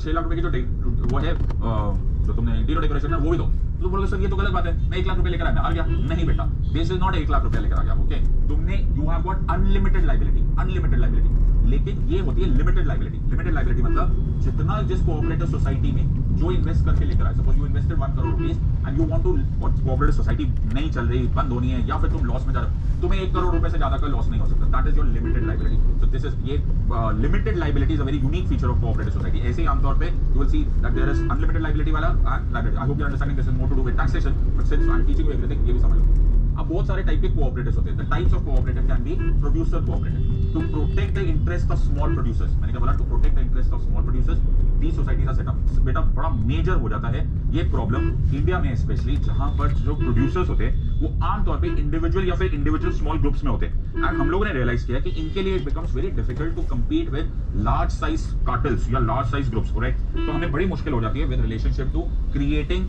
6 लाख रुपए की जो वो है जो तुमने इंटीरियर डेकोरेशन है वो भी दो। तो बोलोगे सर ये तो गलत बात है, मैं 1 लाख रुपए लेकर आया आ गया। नहीं बेटा, दिस इज नॉट 1 लाख रुपए लेकर आ गया। ओके, तुमने you have got unlimited liability, लेकिन ये होती है लिमिटेड लाइबिलिटी मतलब जितना जिस कोऑपरेटिव सोसाइटी में जो इन्वेस्ट करके लेकर आए, suppose you invested 1 crore rupees and you want to, और कोऑपरेटिव सोसाइटी नहीं चल रही, बंद होनी है, या फिर तुम लॉस में जा रहे हो, तुम्हें 1 करोड़ रुपए से ज्यादा का लॉस नहीं हो सकता। That is your limited liability. So this is ये limited liability is a very unique feature of cooperative society. ऐसे ही आमतौर पे you will see that there is unlimited liability वाला and liability. I hope you are understanding this is more to do with taxation, but since I am teaching you everything, ये भी समझ लो। अब बहुत सारे टाइप के कोऑपरेटिव्स होते हैं। The types of cooperative can be producer cooperative, to protect the interest of small producers. मैंने क्या बोला, to protect the interest of small producers, these societies are set up. बेटा बड़ा मेजर हो जाता है ये प्रॉब्लम इंडिया में स्पेशली, जहां पर जो प्रोड्यूसर्स होते हैं वो आमतौर पे इंडिविजुअल या फिर इंडिविजुअल स्मॉल ग्रुप्स में होते हैं। एंड हम लोगों ने रियलाइज किया कि इनके लिए it becomes very difficult to compete with large size cartels या लार्ज साइज ग्रुप्स, राइट। तो हमें बड़ी मुश्किल हो जाती है with relationship to creating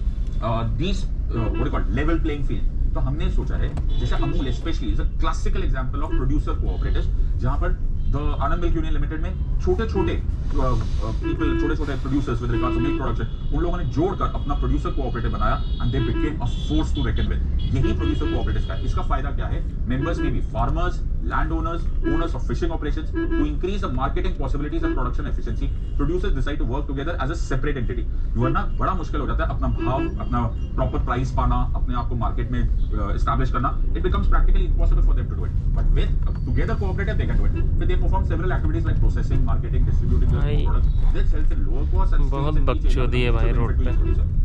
these what you call level playing field. तो हमने सोचा है, जैसे Amul specially is a classical example of producer cooperatives, जहां पर the Anand milk union limited में छोटे-छोटे पीपल, छोटे-छोटे producers with regards to milk production, उन लोगों ने जोड़कर अपना प्रोड्यूसर कोऑपरेटिव बनाया and they became a force to reckon with. यही प्रोड्यूसर कोऑपरेटिव्स का है। इसका फायदा क्या है? मेंबर्स में भी farmers, land owners of fishing operations, to increase the marketing possibilities and production efficiency, producers decide to work together as a separate entity. वरना बड़ा मुश्किल हो जाता है अपना भाव, अपना प्रॉपर प्राइस पाना, अपने आप को मार्केट में एस्टैब्लिश करना। It becomes practically impossible for them to do it, but with together cooperative they can do it. फिर they perform several activities like processing, marketing, distributing their products. This helps in lower cost and बहुत बकचोदी है भाई road पे।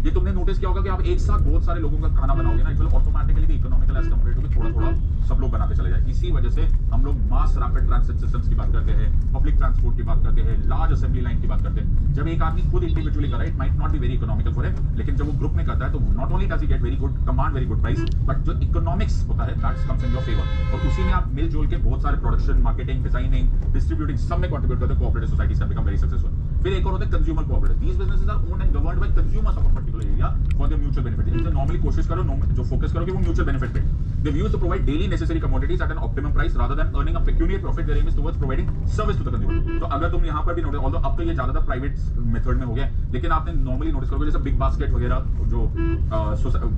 ये तुमने notice किया होगा कि आप एक साथ बहुत सारे लोगों का खाना बनाओगे ना, it will automatically be economical as compared to थोड़ा-थोड़ा सब लोग बनाते चले जाए। इसी वजह से हम लोग मास रैपिड ट्रांजिट सिस्टम्स की बात करते हैं, पब्लिक ट्रांसपोर्ट की बात करते हैं, लार्ज असेंबली लाइन की बात करते हैं। जब एक आदमी खुद इंडिविजुअली कर रहा है, it might not be very economical for him, लेकिन जब वो ग्रुप में करता है तो not only does he get very good command, very good price, but जो इकोनॉमिक्स होता है that comes in your favour. और उसी में आप मिलजुल के बहुत सारे प्रोडक्शन, मार्केटिंग, डिजाइनिंग, डिस्ट्रीब्यूटिंग सब में कंट्रीब्यूट करते हैं। Cooperative societies can become very successful. फिर एक और होता है consumer cooperative. These businesses are owned and governed by consumers of a particular area for their mutual benefit. इनसे नॉर्मली कोशिश करो, जो फोकस करो कि वो म्यूचुअल बेनिफिट पे। They view to provide daily necessary commodities at an optimum price rather than earning a pecuniary profit. Their aim is towards providing service to the consumer. तो अगर तुम यहाँ पर भी नोटिस, ऑल्दो अब तो ये ज्यादातर प्राइवेट मेथड में हो गया, लेकिन आपने नॉर्मली नोटिस करोगे जैसे बिग बास्केट वगैरह जो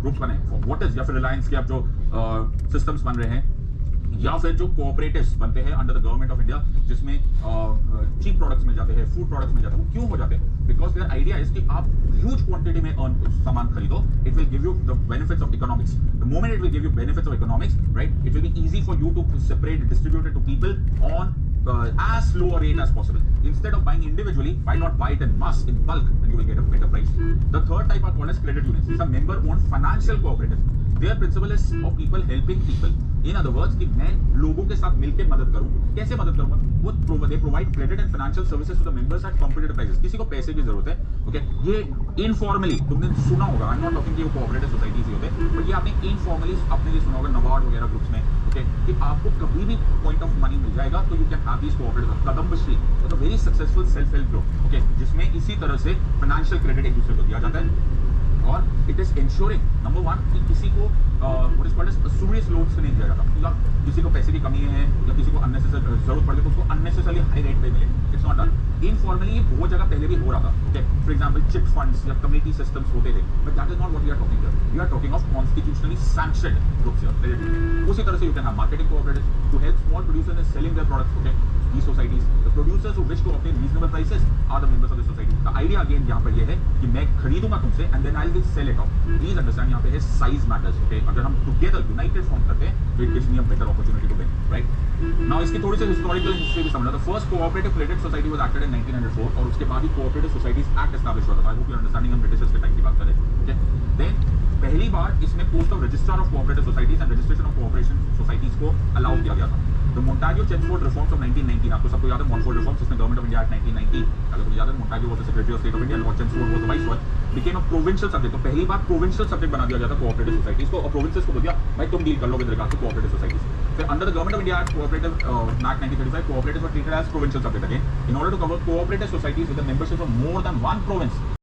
ग्रुप्स बने, व्हाट इज, या फिर रिलायंस के अब जो सिस्टम्स बन रहे हैं, या फिर जो कोऑपरेटिव्स बनते हैं under the government of India, जिसमें चीप प्रोडक्ट्स मिल जाते हैं, फूड प्रोडक्ट्स मिल जाते हैं। वो क्यों हो जाते हैं? बिकॉज देयर आइडिया इज कि आप ह्यूज क्वांटिटी में सामान खरीदो, it will give you the benefits of economics. The moment it will give you benefits of economics, right, it will be easy for you to separate, distribute it to people on as low a rate as possible. Instead of buying individually, why not buy it in mass, in bulk, and you will get a better price. The third type are called as credit unions. These are member-owned financial cooperatives. Their principle is of people helping people. In other words, कि मैं लोगों के साथ मिलकर मदद करूं। कैसे मदद करूंगा? वो they provide credit and financial services to the members at competitive prices. किसी को पैसे की जरूरत है, ओके, ये इनफॉर्मली तुमने सुना होगा, आई एम नॉट टॉकिंग कि वो कोऑपरेटिव सोसाइटीज ही होते हैं, बट ये आपने इनफॉर्मली आपने ये सुना होगा नबार्ड वगैरह ग्रुप्स में, ओके, कि आपको कभी भी पॉइंट ऑफ मनी मिल जाएगा तो you can have these cooperative. Kudumbashree is a very successful self help group, okay, जिसमें इसी तरह से फाइनेंशियल क्रेडिट एक दूसरे को दिया जाता है और it is insuring number one कि किसी को what is called as usurious loans नहीं दिया जाता, या किसी को पैसे की कमी है या किसी को अननेसेसरी जरूरत पड़ गई तो उसको अननेसेसरली हाई रेट पे मिले। It's not done. इनफॉर्मली ये बहुत जगह पहले भी हो रहा था, okay, for example chit funds या कम्युनिटी सिस्टम्स होते थे, but that is not what we are talking here. We are talking of constitutionally sanctioned groups here. उसी तरह से you can have marketing cooperatives to help small producers in selling their products, okay. These societies, the producers who wish to obtain reasonable prices are the members of the society. The idea again यहाँ पर ये है कि मैं खरीदूंगा तुमसे and then I will sell it off. Please understand यहाँ पे है size matters, okay? अगर हम together united form करते हैं तो it gives me a better opportunity to win, right? Now इसकी थोड़ी सी historical history भी समझना। The first cooperative credit society was acted in 1904 और उसके बाद ही cooperative societies act established हुआ था। I hope you are understanding, हम ब्रिटिशर्स के टाइम की बात कर रहे हैं, okay? Then पहली बार इसमें post of registrar of cooperative societies and registration of cooperation societies को अलाउ किया गया था। तो मोंटाग्यो चेम्सफोर्ड रिफॉर्म्स ऑफ 1919, आपको सबको याद है मॉन्फोर्ड रिफॉर्म्स, जिसमें गवर्नमेंट ऑफ इंडिया एक्ट 1990, अगर तुम्हें याद है, Montagu was the secretary of state of India, lord Chelmsford was the viceroy, became a provincial subject. तो पहली बार प्रोविंशियल सब्जेक्ट बना दिया गया था कोऑपरेटिव सोसाइटीज को, और प्रोविंसेस को बोल दिया भाई तुम डील कर लो with regard to cooperative societies. फिर under the government of India act cooperative act 1935, cooperatives were treated as provincial subject again in order to cover cooperative societies with the membership of more than one province.